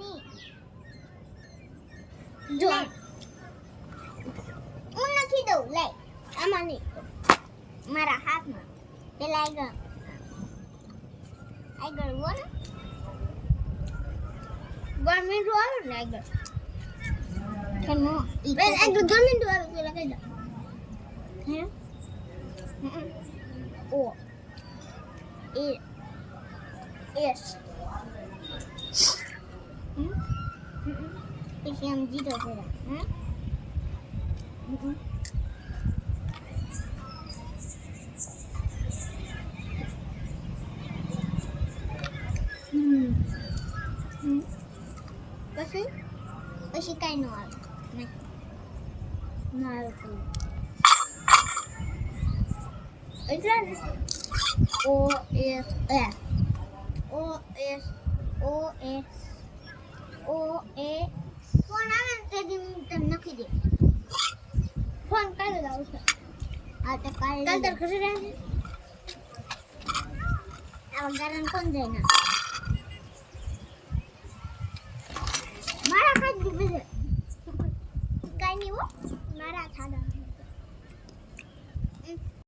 નહીં જો હું નથી દઉં લે આમાં નહીં મારા હાથમાં પેલા આગળ વોને ગવર્મેન્ટ આવે ને આગળ કેનો બેન આગળ ગવર્મેન્ટ આવે પેલા કઈ દે હે ઓ એ એસ પછી આમ જીરો પેલા પછી કઈ ન આવે ના આવે એટલે O S S O S O S O એ ફોન આવે ને તે હું તમને નખી દે ફોન કાલે આવશે આ તો કાલે ઘરે રહે આ ગારન કોણ જાય ના